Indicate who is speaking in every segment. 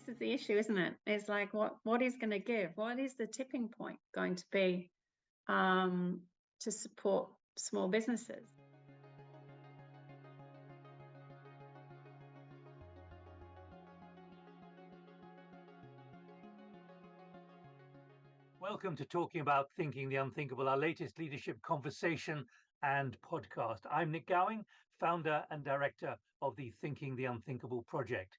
Speaker 1: this is the issue, isn't it? It's like, what is going to give? What is the tipping point going to be to support small businesses?
Speaker 2: Welcome to Talking About Thinking the Unthinkable, our latest leadership conversation and podcast. I'm Nik Gowing, founder and director of the Thinking the Unthinkable project.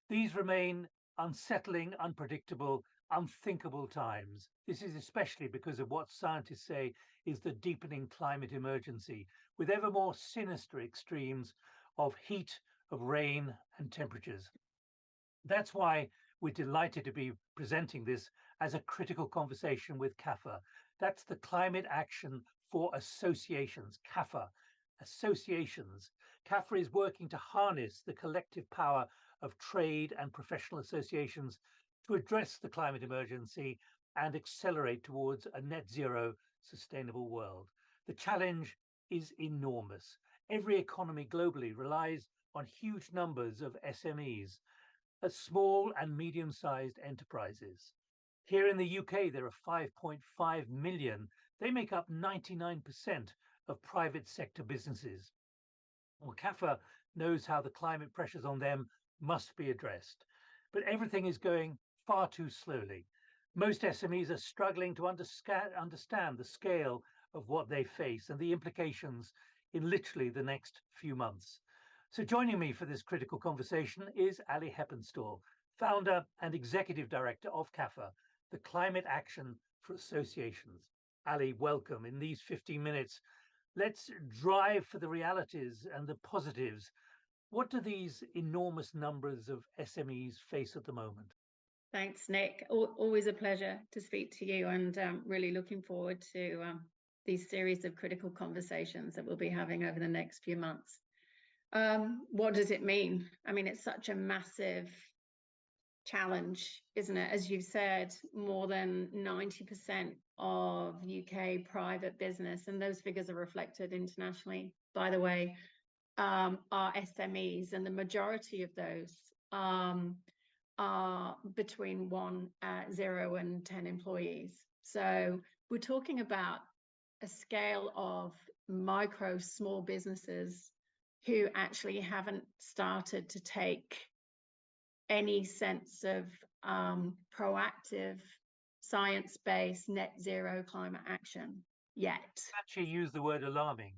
Speaker 2: These remain unsettling, unpredictable, unthinkable times. This is especially because of what scientists say is the deepening climate emergency, with ever more sinister extremes of heat, of rain, and temperatures. That's why we're delighted to be presenting this as a critical conversation with CAFA. That's the Climate Action for Associations, CAFA. Associations. CAFA is working to harness the collective power of trade and professional associations to address the climate emergency and accelerate towards a net zero sustainable world. The challenge is enormous. Every economy globally relies on huge numbers of SMEs, small and medium-sized enterprises. Here in the UK, there are 5.5 million. They make up 99% of private sector businesses. Well, CAFA knows how the climate pressures on them must be addressed, but everything is going far too slowly. Most SMEs are struggling to understand the scale of what they face and the implications in literally the next few months. So joining me for this critical conversation is Alison Heppenstall, founder and executive director of CAFA, the Climate Action for Associations. Ali, welcome. In these 15 minutes, let's drive for the realities and the positives. What do these enormous numbers of SMEs face at the moment?
Speaker 1: Thanks, Nick. Always a pleasure to speak to you, and really looking forward to these series of critical conversations that we'll be having over the next few months. What does it mean? I mean, it's such a massive challenge, isn't it? As you've said, more than 90% of UK private business, and those figures are reflected internationally, by the way, are SMEs, and the majority of those are between 0 and 10 employees. So we're talking about a scale of micro small businesses who actually haven't started to take any sense of proactive, science-based net zero climate action yet.
Speaker 2: Actually use the word alarming.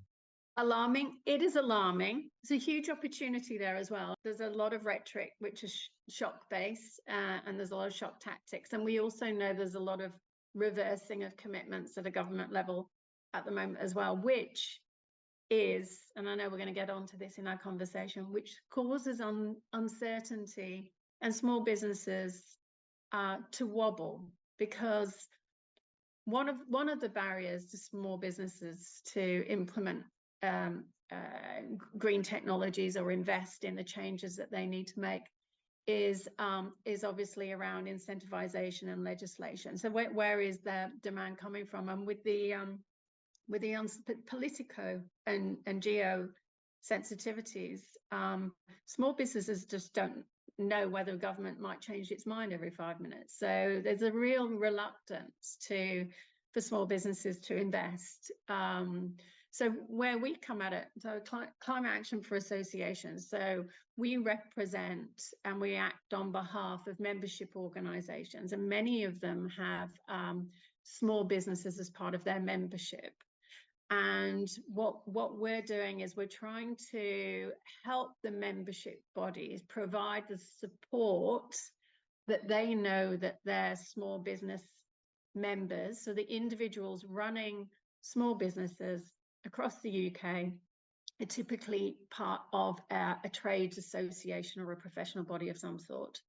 Speaker 1: Alarming. It is alarming. There's a huge opportunity there as well. There's a lot of rhetoric which is shock-based, and there's a lot of shock tactics. And we also know there's a lot of reversing of commitments at a government level at the moment as well, which is, and I know we're going to get onto this in our conversation, which causes uncertainty and small businesses to wobble, because one of the barriers to small businesses to implement green technologies or invest in the changes that they need to make is obviously around incentivization and legislation. So where is the demand coming from? And with the politico and geo sensitivities, small businesses just don't know whether government might change its mind every 5 minutes. So there's a real reluctance for small businesses to invest. So where we come at it, so Climate Action for Associations, so we represent and we act on behalf of membership organizations, and many of them have small businesses as part of their membership. And what we're doing is we're trying to help the membership bodies provide the support that they know that their small business members, so the individuals running small businesses across the UK, are typically part of a trades association or a professional body of some sort.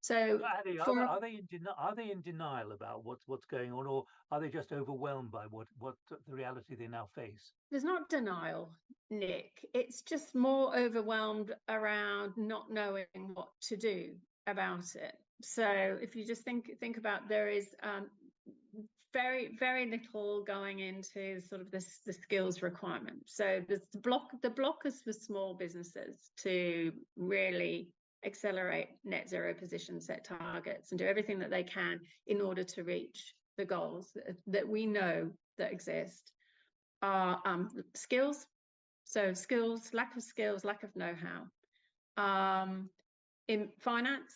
Speaker 1: So
Speaker 2: are they in denial about what's going on, or are they just overwhelmed by what the reality they now face?
Speaker 1: There's not denial, Nick. It's just more overwhelmed around not knowing what to do about it. So if you just think about, there is very, very little going into sort of the skills requirement. So there's the blockers for small businesses to really accelerate net zero position, set targets, and do everything that they can in order to reach the goals that we know that exist. Are skills. So skills, lack of skills, lack of know-how. In finance,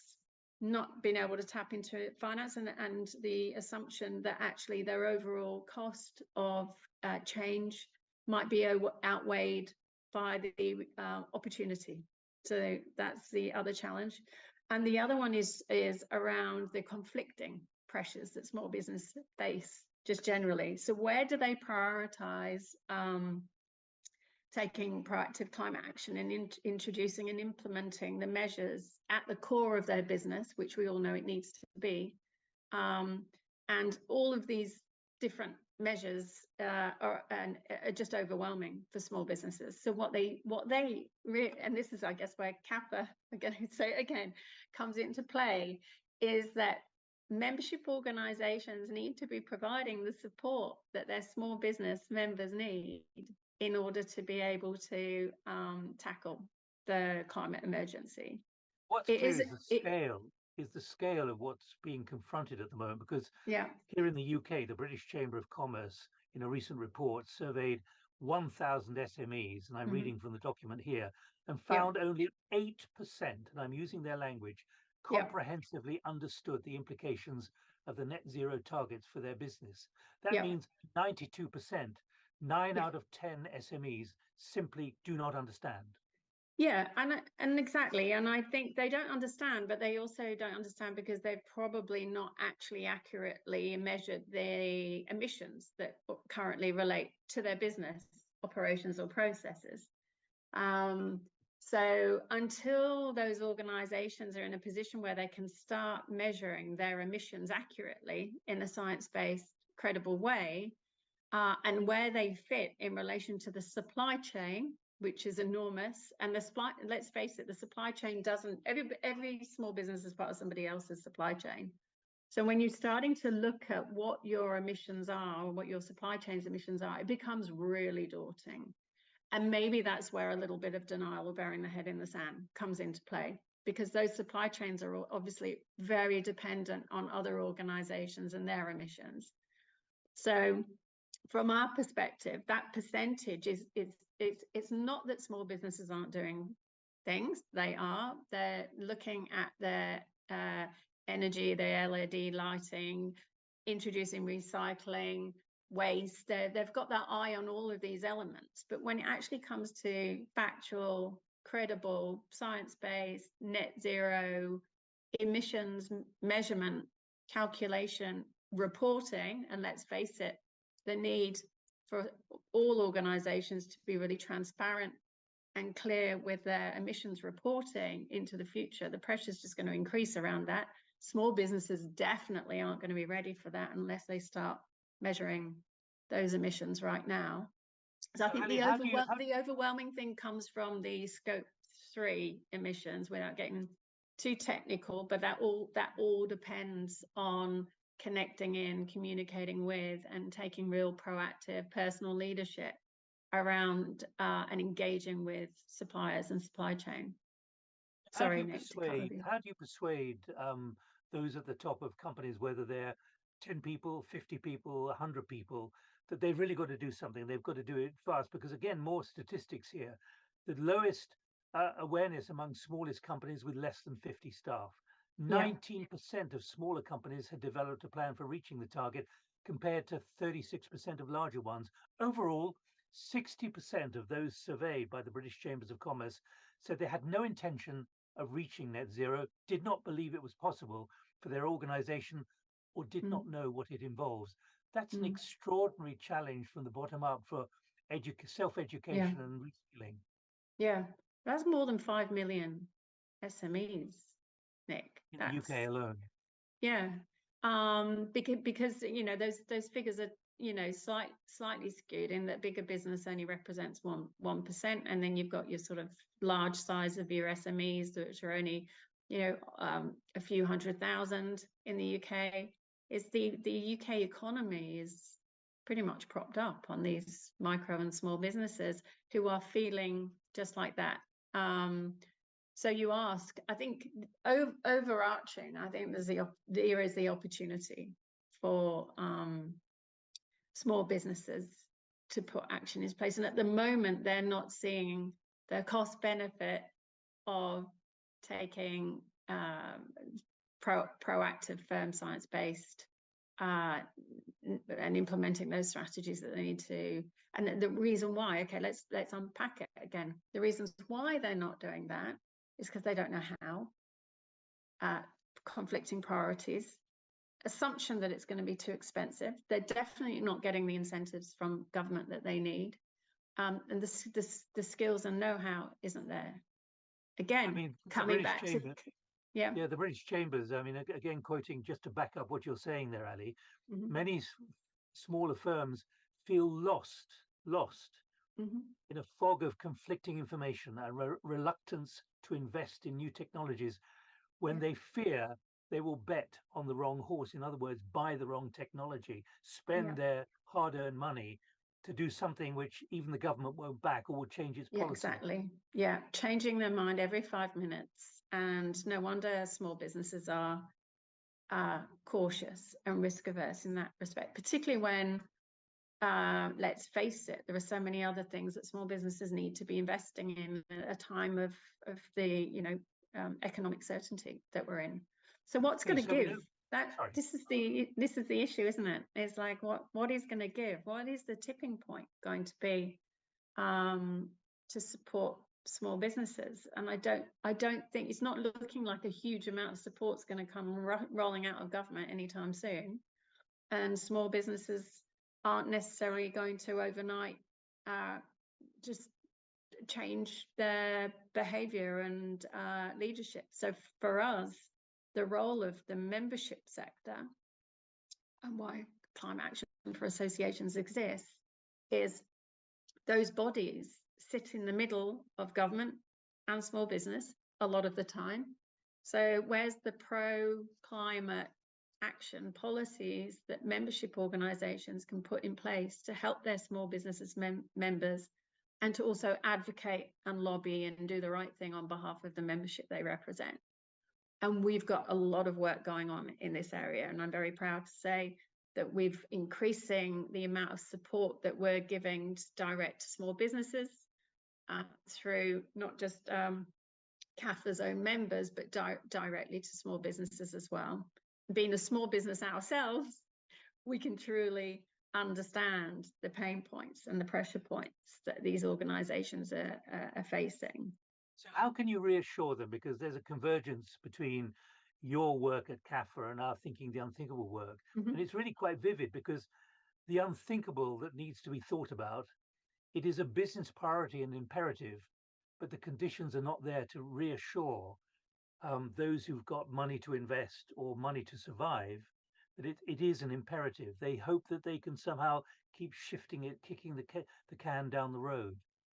Speaker 1: not being able to tap into finance, and the assumption that actually their overall cost of change might be outweighed by the opportunity. So that's the other challenge. And the other one is around the conflicting pressures that small business face just generally. So where do they prioritize taking proactive climate action and introducing and implementing the measures at the core of their business, which we all know it needs to be. And all of these different measures are just overwhelming for small businesses. So what they and this is, I guess, where CAFA, again, comes into play, is that membership organizations need to be providing the support that their small business members need in order to be able to tackle the climate emergency.
Speaker 2: What's clear is the scale of what's being confronted at the moment, because here in the UK, the British Chamber of Commerce, in a recent report, surveyed 1,000 SMEs, and I'm reading from the document here, and found only 8%, and I'm using their language, comprehensively understood the implications of the net zero targets for their business. That means 92%, 9 out of 10 SMEs simply do not understand.
Speaker 1: Yeah, and exactly. And I think they don't understand, but they also don't understand because they've probably not actually accurately measured the emissions that currently relate to their business operations or processes. So until those organizations are in a position where they can start measuring their emissions accurately in a science-based, credible way, and where they fit in relation to the supply chain, which is enormous, and let's face it, the supply chain doesn't, every small business is part of somebody else's supply chain. So when you're starting to look at what your emissions are, or what your supply chain's emissions are, it becomes really daunting. And maybe that's where a little bit of denial or burying the head in the sand comes into play, because those supply chains are obviously very dependent on other organizations and their emissions. So from our perspective, that percentage it's not that small businesses aren't doing things. They are. They're looking at their energy, their LED lighting, introducing recycling, waste. They've got that eye on all of these elements. But when it actually comes to factual, credible, science-based, net zero emissions measurement, calculation, reporting, and let's face it, the need for all organizations to be really transparent and clear with their emissions reporting into the future, the pressure is just going to increase around that. Small businesses definitely aren't going to be ready for that unless they start measuring those emissions right now. So I think the overwhelming thing comes from the scope 3 emissions, without getting too technical, but that all depends on connecting in, communicating with, and taking real proactive personal leadership around and engaging with suppliers and supply chain. Sorry, Nick.
Speaker 2: How do you persuade those at the top of companies, whether they're 10 people, 50 people, 100 people, that they've really got to do something? They've got to do it fast, because again, more statistics here. The lowest awareness among smallest companies with less than 50 staff. 19% of smaller companies had developed a plan for reaching the target, compared to 36% of larger ones. Overall, 60% of those surveyed by the British Chambers of Commerce said they had no intention of reaching net zero, did not believe it was possible for their organization, or did not know what it involves. That's an extraordinary challenge from the bottom up for self-education and reskilling.
Speaker 1: Yeah, that's more than 5 million SMEs, Nick.
Speaker 2: In the UK alone.
Speaker 1: Yeah, because those figures are slightly skewed in that bigger business only represents 1%, and then you've got your sort of large size of your SMEs, which are only a few 100,000 in the UK. It's the UK economy is pretty much propped up on these micro and small businesses who are feeling just like that So you ask, I think overarching, I think there is the opportunity for small businesses to put action in place. And at the moment, they're not seeing the cost benefit of taking proactive, firm, science-based and implementing those strategies that they need to. And the reason why, okay, let's unpack it again. The reasons why they're not doing that is because they don't know how. Conflicting priorities, assumption that it's going to be too expensive. They're definitely not getting the incentives from government that they need, and the skills and know-how isn't there. Again,
Speaker 2: I mean,
Speaker 1: coming back to
Speaker 2: the British Chambers. I mean, again, quoting just to back up what you're saying there, Ali.
Speaker 1: Mm-hmm.
Speaker 2: Many smaller firms feel lost
Speaker 1: Mm-hmm.
Speaker 2: in a fog of conflicting information and reluctance to invest in new technologies when they fear they will bet on the wrong horse. In other words, buy the wrong technology, spend their hard-earned money to do something which even the government won't back or will change its policy.
Speaker 1: Exactly. Changing their mind every 5 minutes. And no wonder small businesses are cautious and risk averse in that respect, particularly when, let's face it, there are so many other things that small businesses need to be investing in at a time of the economic certainty that we're in. So what's going to give? This is the issue, isn't it? It's like what is going to give? What is the tipping point going to be to support small businesses? And I don't think, it's not looking like a huge amount of support's going to come rolling out of government anytime soon. And small businesses aren't necessarily going to overnight just change their behavior and leadership. So for us, the role of the membership sector and why climate action for associations exists is those bodies sit in the middle of government and small business a lot of the time. So where's the pro-climate action policies that membership organisations can put in place to help their small businesses members, and to also advocate and lobby and do the right thing on behalf of the membership they represent? And we've got a lot of work going on in this area, and I'm very proud to say that we've increasing the amount of support that we're giving direct to small businesses through not just CAFA's own members, but directly to small businesses as well. Being a small business ourselves, we can truly understand the pain points and the pressure points that these organisations are facing.
Speaker 2: So how can you reassure them? Because there's a convergence between your work at CAFA and our Thinking the Unthinkable work.
Speaker 1: Mm-hmm.
Speaker 2: And it's really quite vivid, because the unthinkable that needs to be thought about, it is a business priority and imperative, but the conditions are not there to reassure those who've got money to invest or money to survive that it is an imperative. They hope that they can somehow keep shifting it, kicking the can down the road.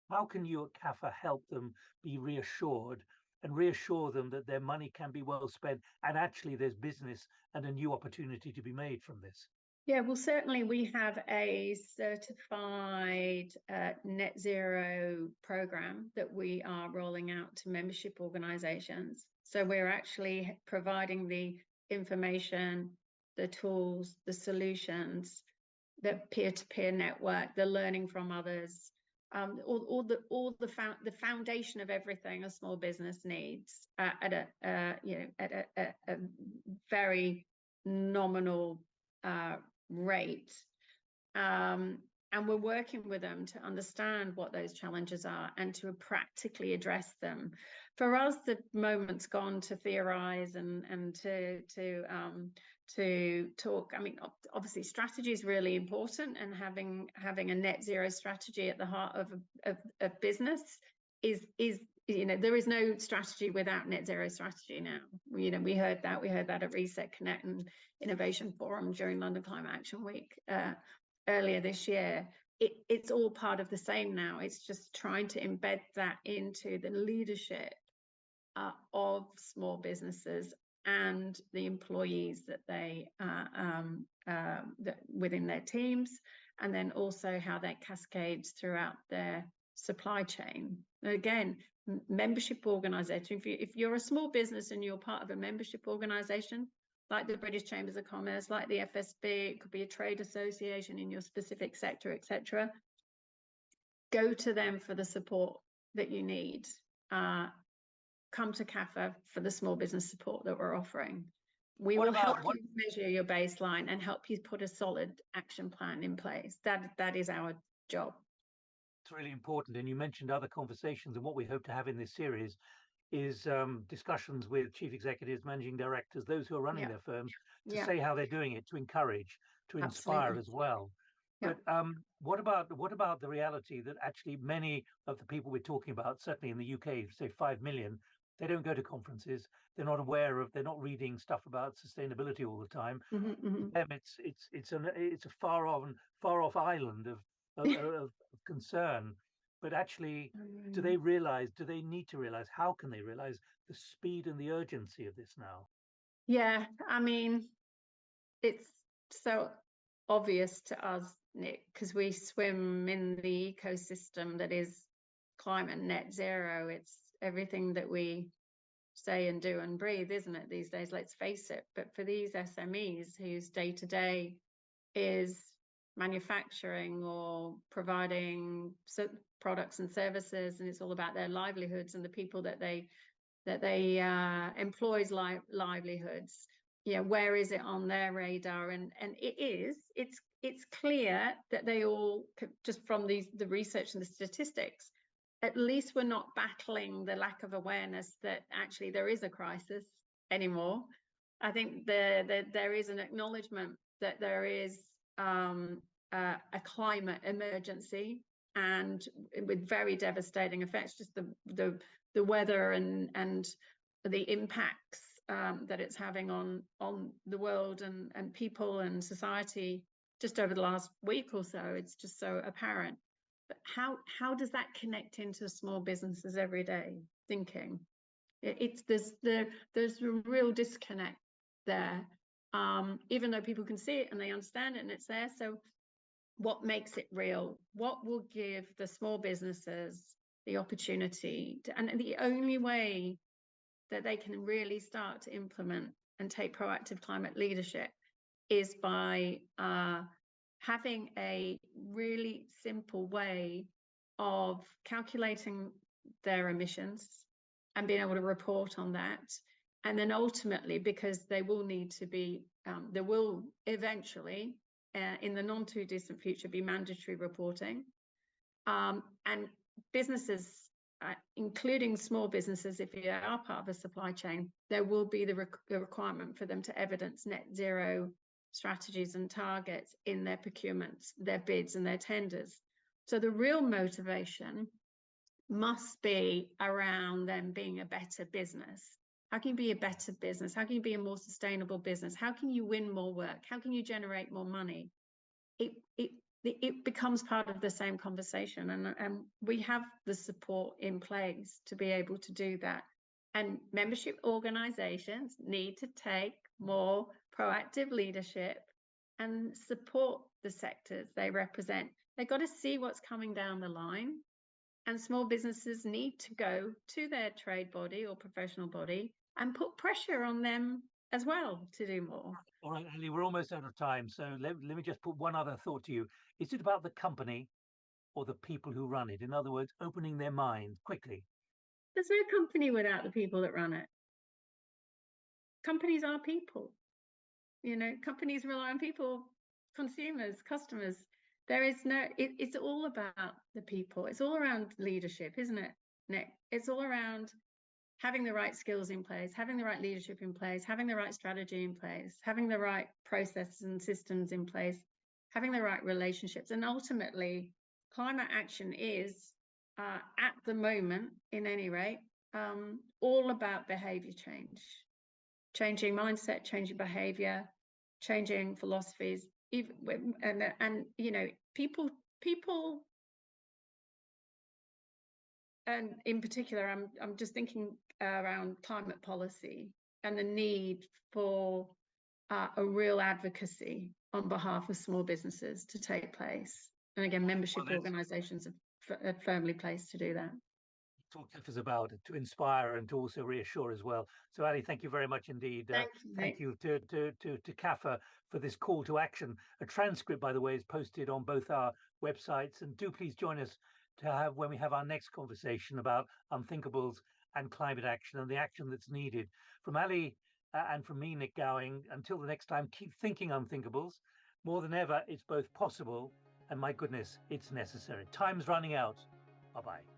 Speaker 2: How can you at CAFA help them be reassured and reassure them that their money can be well spent and actually there's business and a new opportunity to be made from this?
Speaker 1: Yeah, well, certainly we have a certified net zero program that we are rolling out to membership organizations. So we're actually providing the information, the tools, the solutions, the peer-to-peer network, the learning from others, all the foundation of everything a small business needs at a very nominal rate, and we're working with them to understand what those challenges are and to practically address them. For us, the moment's gone to theorize and to talk. I mean, obviously strategy is really important, and having a net zero strategy at the heart of business is there is no strategy without net zero strategy now. We heard that at Reset Connect and Innovation Forum during London Climate Action Week earlier this year. It's all part of the same now. It's just trying to embed that into the leadership of small businesses and the employees that they that within their teams, and then also how that cascades throughout their supply chain. Again, membership organisation. If you're a small business and you're part of a membership organisation, like the British Chambers of Commerce, like the FSB, it could be a trade association in your specific sector, etc. Go to them for the support that you need. Come to CAFA for the small business support that we're offering. We will help you measure your baseline and help you put a solid action plan in place. That is our job.
Speaker 2: It's really important. And you mentioned other conversations, and what we hope to have in this series is discussions with chief executives, managing directors, those who are running their firms, to say how they're doing it, to encourage, to inspire as well. But what about the reality that actually many of the people we're talking about, certainly in the UK, say 5 million, they don't go to conferences. They're not aware of. They're not reading stuff about sustainability all the time. For them, it's a far off island of concern. But actually, do they realize? Do they need to realize? How can they realize the speed and the urgency of this now?
Speaker 1: Yeah, I mean, it's so obvious to us, Nick, because we swim in the ecosystem that is climate net zero. It's everything that we say and do and breathe, isn't it, these days? Let's face it. But for these SMEs whose day-to-day is manufacturing or providing products and services, and it's all about their livelihoods and the people that they employs livelihoods, where is it on their radar? And it's clear that they all, just from the research and the statistics, at least we're not battling the lack of awareness that actually there is a crisis anymore. I think there is an acknowledgement that there is a climate emergency, and with very devastating effects, just the weather and the impacts that it's having on the world and people and society just over the last week or so. It's just so apparent. But how does that connect into small businesses everyday thinking? There's a real disconnect there, even though people can see it and they understand it and it's there. So what makes it real? What will give the small businesses the opportunity and the only way that they can really start to implement and take proactive climate leadership is by having a really simple way of calculating their emissions and being able to report on that. And then ultimately, because they will need to be, there will eventually, in the non too distant future, be mandatory reporting. And businesses, including small businesses, if you are part of a supply chain, there will be the requirement for them to evidence net zero strategies and targets in their procurements, their bids and their tenders. So the real motivation must be around them being a better business. How can you be a better business? How can you be a more sustainable business? How can you win more work? How can you generate more money? It becomes part of the same conversation, and we have the support in place to be able to do that. And membership organizations need to take more proactive leadership and support the sectors they represent. They've got to see what's coming down the line, and small businesses need to go to their trade body or professional body and put pressure on them as well to do more.
Speaker 2: All right, Ali, we're almost out of time. So let me just put one other thought to you. Is it about the company or the people who run it? In other words, opening their mind quickly.
Speaker 1: There's no company without the people that run it. Companies are people. Companies rely on people, consumers, customers. There is no, it's all about the people. It's all around leadership, isn't it, Nick? It's all around having the right skills in place, having the right leadership in place, having the right strategy in place, having the right processes and systems in place, having the right relationships. And ultimately, climate action is, at the moment, in any rate, all about behavior change, changing mindset, changing behavior, changing philosophies, and people, and in particular, I'm just thinking around climate policy and the need for a real advocacy on behalf of small businesses to take place. And again, membership organizations are firmly placed to do that.
Speaker 2: what CAFA is about, to inspire and to also reassure as well. So, Ali, thank you very much indeed.
Speaker 1: Thank you,
Speaker 2: Thank
Speaker 1: Nick.
Speaker 2: you to CAFA for this call to action. A transcript, by the way, is posted on both our websites, and do please join us to have when we have our next conversation about unthinkables and climate action and the action that's needed. From Ali and from me, Nik Gowing, until the next time, keep thinking unthinkables. More than ever, it's both possible and, my goodness, it's necessary. Time's running out. Bye-bye.